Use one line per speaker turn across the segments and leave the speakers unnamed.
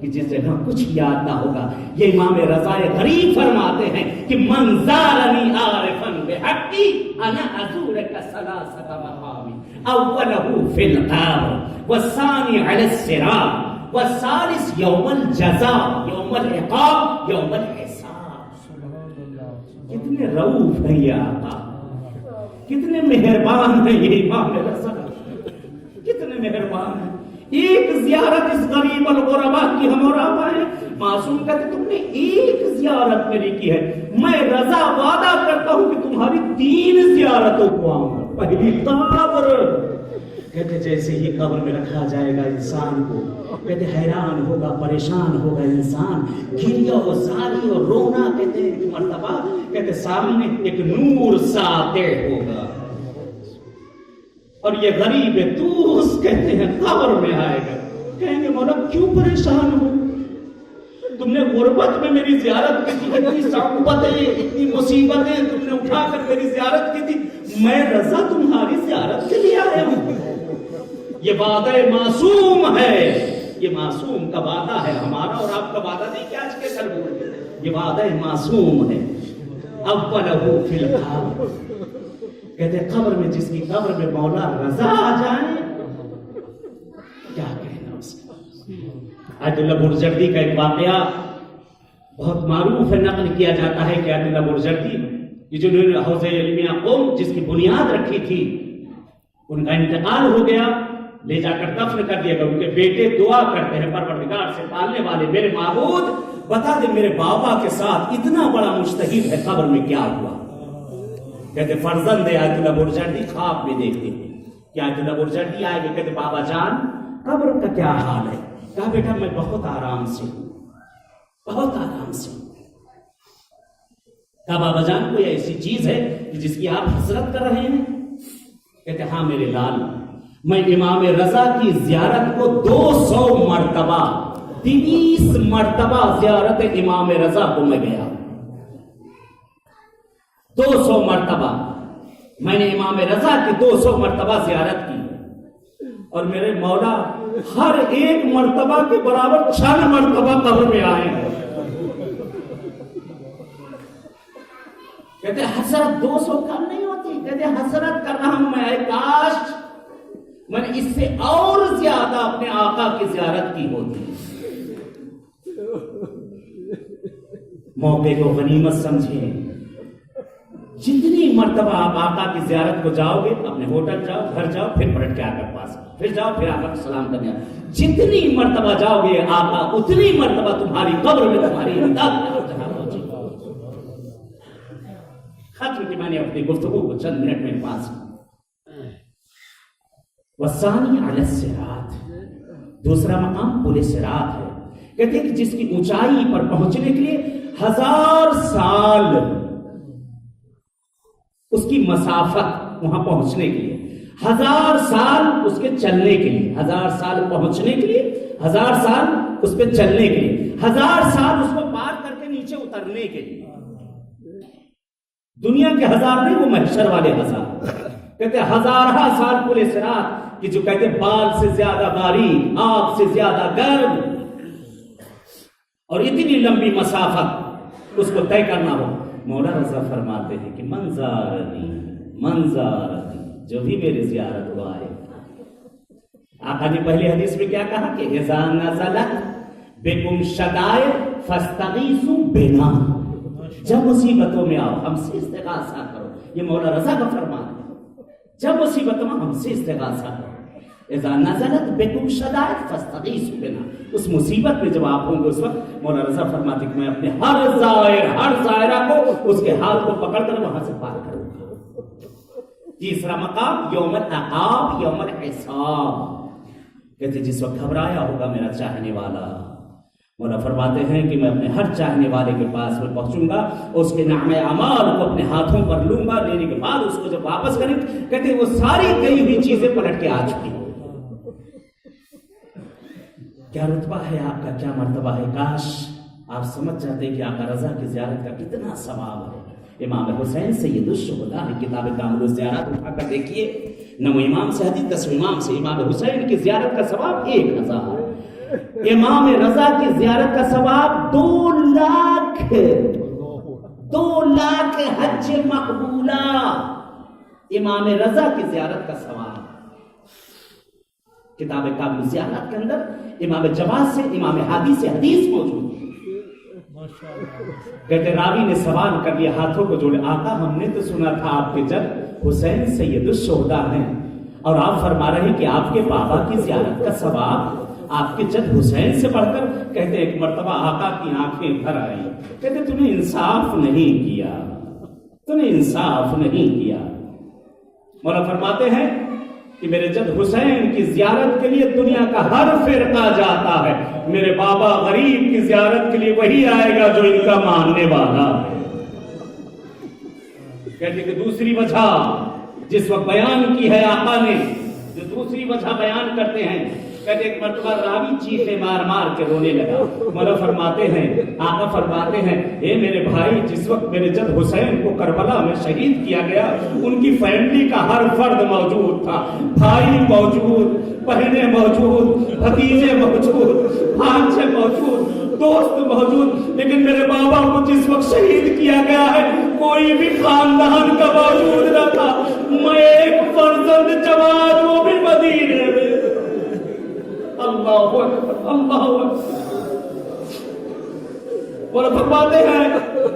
کہ جس جگہ کچھ یاد نہ ہوگا. یہ امام رضا غریب فرماتے ہیں کہ من زارنی عارفا بحقی انا ازورک ثلاثۃ مقامی اولہ فی القبر والثانی علی الصراط والثالث یوم الجزاء یوم العقاب یوم الحساب. کتنے رؤوف ہیں یہ آقا، کتنے مہربان ہیں یہ امام رضا، کتنے مہربان ہیں. ایک زیارت اس غریب الغرباء کی ہم اور آپ آئے. معصوم کہتے تم نے ایک زیارت میری کی ہے، میں رضا وعدہ کرتا ہوں کہ تمہاری 3 زیارتوں کو آؤں گا. پہلی قبر، کہتے جیسے ہی قبر میں رکھا جائے گا انسان کو، کہتے حیران ہوگا، پریشان ہوگا انسان، گریہ و زاری اور رونا. کہتے ایک مرتبہ کہتے سامنے ایک نور ساطع ہوگا اور یہ غریب دوس کہتے ہیں قبر میں آئے گا. کہیں گے مولا کیوں پریشان ہو، تم نے غربت میں میری زیارت کی تھی، اتنی صعوبتیں اتنی مصیبتیں تم نے اٹھا کر میری زیارت کی تھی، میں رضا تمہاری زیارت کے لیے آیا ہوں. یہ وعدہ معصوم ہے، یہ معصوم کا وعدہ ہے، ہمارا اور آپ کا وعدہ نہیں کہ آج کے کل بولتے، یہ وعدہ معصوم ہے. اولہ فی القبر، کہتے ہیں قبر میں، جس کی قبر میں مولا رضا آ جائیں کیا کہنا اس کا. آیت اللہ برجردی کا ایک واقعہ بہت معروف ہے، نقل کیا جاتا ہے کہ آیت اللہ برجردی یہ جو انہوں نے حوض علمیہ قوم جس کی بنیاد رکھی تھی، ان کا انتقال ہو گیا، لے جا کر دفن کر دیا گیا. ان کے بیٹے دعا کرتے ہیں پروردگار سے، پالنے والے میرے معبود بتا دے میرے بابا کے ساتھ اتنا بڑا مجتہد ہے، قبر میں کیا ہوا. کہتے فرزند آیت اللہ برجردی خواب میں دیکھتے ہیں کہ آیت اللہ برجردی آئے گے. کہتے بابا جان قبر کا کیا حال ہے؟ کہا بیٹا میں بہت آرام سے ہوں، بہت آرام سے ہوں. کہا بابا جان کوئی ایسی چیز ہے کہ جس کی آپ حسرت کر رہے ہیں؟ کہتے ہاں میرے لال، میں امام رضا کی زیارت کو 200 مرتبہ 30 مرتبہ زیارت امام رضا کو میں گیا. 200 مرتبہ میں نے امام رضا کی 200 مرتبہ زیارت کی، اور میرے مولا ہر ایک مرتبہ کے برابر 6 مرتبہ قبر میں آئے ہیں. کہتے حسرت 200 کم نہیں ہوتی. کہتے حسرت کر رہا ہوں میں، اے کاش میں نے اس سے اور زیادہ اپنے آقا کی زیارت کی ہوتی. موقع کو غنیمت سمجھیں. جتنی مرتبہ آپ آقا کی زیارت کو جاؤ گے، اپنے ہوٹل جاؤ، گھر جاؤ، پھر پلٹ کے آقا کے پاس، پھر جاؤ، پھر آقا کو سلام کرنے آؤ. جتنی مرتبہ جاؤ گے آقا اتنی مرتبہ تمہاری قبر میں تمہاری امداد پہنچے. ختم کی میں نے اپنی گفتگو کو چند منٹ میں پاس. والثانی علی الصراط، دوسرا مقام پل صراط ہے. کہتے ہیں کہ جس کی اونچائی پر پہنچنے کے لیے 1000 سال اس کی مسافت، وہاں پہنچنے کے لیے 1000 سال اس کے چلنے کے لیے، 1000 سال پہنچنے کے لیے، 1000 سال اس پہ چلنے کے لیے، 1000 سال اس کو پار کر کے نیچے اترنے کے لیے. دنیا کے 1000 نہیں، وہ محشر والے 1000. کہتے ہیں 1000 سال پل صراط کہ جو کہتے ہیں بال سے زیادہ باریک، آگ سے زیادہ گرم، اور اتنی لمبی مسافت اس کو طے کرنا ہو. مولا رضا فرماتے ہیں کہ منظارنی جو بھی میری زیارت ہوا ہے. آقا نے پہلی حدیث میں کیا کہا کہ اذا نزلت بکم شدائد فاستغیثوا بنا، جب مصیبتوں میں آؤ ہم سے استغاثہ کرو. یہ مولا رضا کا فرمان ہے، جب مصیبتوں میں ہم سے استغاثہ کرو. اذا نزلت بکم شدائد فاستغیثوا بنا، اس مصیبت میں جب آپ ہوں گے اس وقت مولا رضا فرماتے کہ میں اپنے ہر زائرہ کو اس کے حال کو پکڑ کر وہاں سے پار کروں گا. تیسرا مقام یوم العقاب، یوم الحساب. کہتے جس وقت گھبرایا ہوگا میرا چاہنے والا، مولا فرماتے ہیں کہ میں اپنے ہر چاہنے والے کے پاس میں پہنچوں گا، اس کے نام اعمال کو اپنے ہاتھوں پر لوں گا. لینے کے بعد اس کو جب واپس کریں، کہتے ہیں وہ ساری گئی ہوئی چیزیں پلٹ کے آ چکی. کیا رتبہ ہے آپ کا، کیا مرتبہ ہے. کاش آپ سمجھ جاتے کہ آقا رضا کی زیارت کا کتنا ثواب ہے. امام حسین سید الشہداء ہے، کتاب کامل الزیارات اٹھا کر دیکھیے، 9 امام سے حدیث 10 امام سے امام حسین کی زیارت کا ثواب 1000. امام رضا کی زیارت کا ثواب 2 لاکھ حج مقبولہ، امام رضا کی زیارت کا ثواب۔ کتاب کامل زیارت کے اندر امام جواد سے، امام ہادی سے حدیث موجود ہے۔ کہتے راوی نے سوال کر لیا، ہاتھوں کو جوڑے، آقا ہم نے تو سنا تھا آپ کے جد حسین سید الشہداء ہیں، اور آپ فرما رہے ہیں کہ آپ کے بابا کی زیارت کا ثواب آپ کے جد حسین سے بڑھ کر۔ کہتے ایک مرتبہ آقا کی آنکھیں بھر آئی، کہتے تو نے انصاف نہیں کیا، تو نے انصاف نہیں کیا۔ مولا فرماتے ہیں کہ میرے جد حسین کی زیارت کے لیے دنیا کا ہر فرقہ جاتا ہے، میرے بابا غریب کی زیارت کے لیے وہی آئے گا جو ان کا ماننے والا ہے۔ کہتے کہ دوسری وجہ جس وقت بیان کی ہے آقا نے، جو دوسری وجہ بیان کرتے ہیں، کہتے ایک مرتبہ راوی چیخے مار مار کے رونے لگا۔ مولا فرماتے ہیں، آقا فرماتے ہیں، اے میرے بھائی، جس وقت میرے جد حسین کو کربلا میں شہید کیا گیا، ان کی فیملی کا ہر فرد موجود تھا، بھائی موجود، بہنیں موجود، بھتیجے موجود، بھانجے موجود، دوست موجود، لیکن میرے بابا کو جس وقت شہید کیا گیا ہے کوئی بھی خاندان کا موجود نہ تھا، میں ایک فرزند جوان، وہ بھی مدینے میں۔ اللہ اکبر، اللہ اکبر۔ اور فرماتے ہیں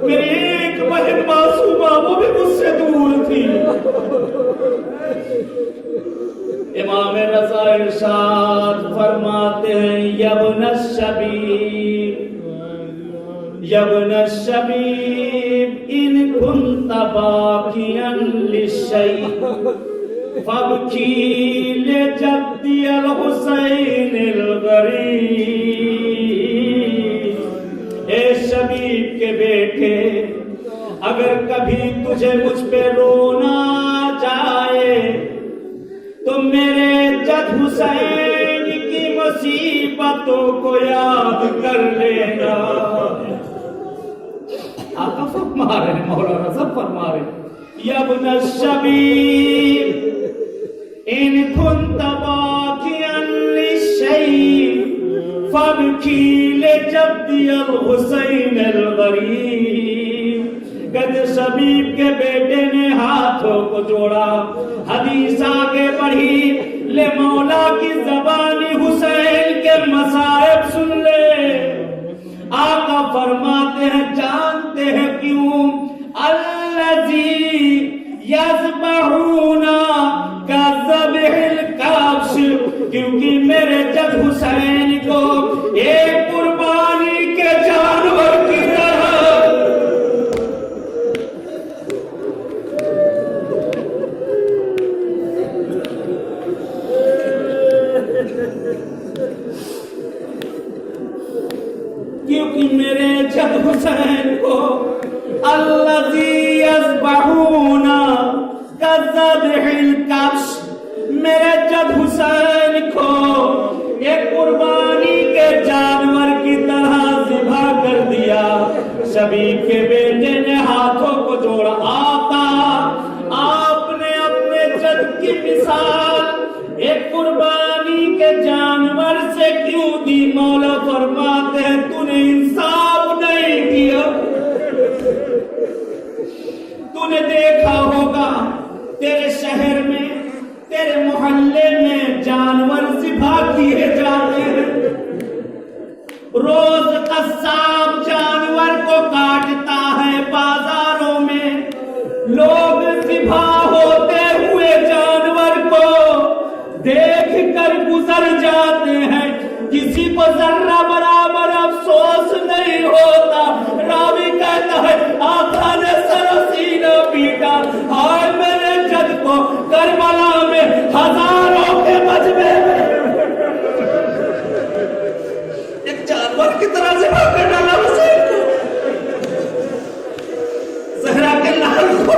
میری ایک بہن معصومہ، وہ بھی مجھ سے دور تھی۔ امام رضا ارشاد فرماتے ہیں، یبن الشبیب، یبن الشبیب ان کنت باکیا للشیء فابکی لجدی الحسین الغریب۔ اے شبیب کے بیٹے، اگر کبھی تجھے مجھ پہ رونا جائے تو میرے جد حسین کی مصیبتوں کو یاد کر لینا۔ آقا فرما رہے ہیں، مولا رضا فرما رہے ہیں، یا ابن الشبیب ان كنت باكيا للشيء فابكي لجدي الحسین الغریب۔ کہتے شبیب کے بیٹے نے ہاتھوں کو جوڑا، حدیث آگے بڑھی، لے مولا کی زبانی حسین کے مصائب سن لے۔ آقا فرماتے ہیں جانتے ہیں کیوں؟ الذی یذبحون کذبح الکبش، کیونکہ میرے جد حسین کو ایک قربانی کے جانور کی طرح کیونکہ میرے جد حسین کو الذی یذبحون کذبح الکبش، میرے جد حسین کو ایک قربانی کے جانور کی طرح ذبح کر دیا۔ شبیب کے بیٹے نے ہاتھوں کو جوڑا، آقا آپ نے اپنے جد کی مثال ایک قربانی کے جانور سے کیوں دی؟ مولا فرماتے ہیں تو نے انصاف نہیں کیا۔ تو نے دیکھا ہوگا تیرے شہر میں، تیرے محلے میں جانور ذبح کیے جاتے ہیں، روز قصاب جانور کو کاٹتا ہے، بازاروں میں لوگ ذبح ہوتے ہوئے جانور کو دیکھ کر گزر جاتے ہیں، کسی کو ذرہ برابر افسوس نہیں ہوتا۔ راوی کہتا ہے آقا نے سر و سینہ پیٹا، ہائے میرے جد کو کربلا میں ہزاروں کے مجمع میں ایک جانور کی طرح ذبح کر ڈالا حسین کو، زہرا کے لال کو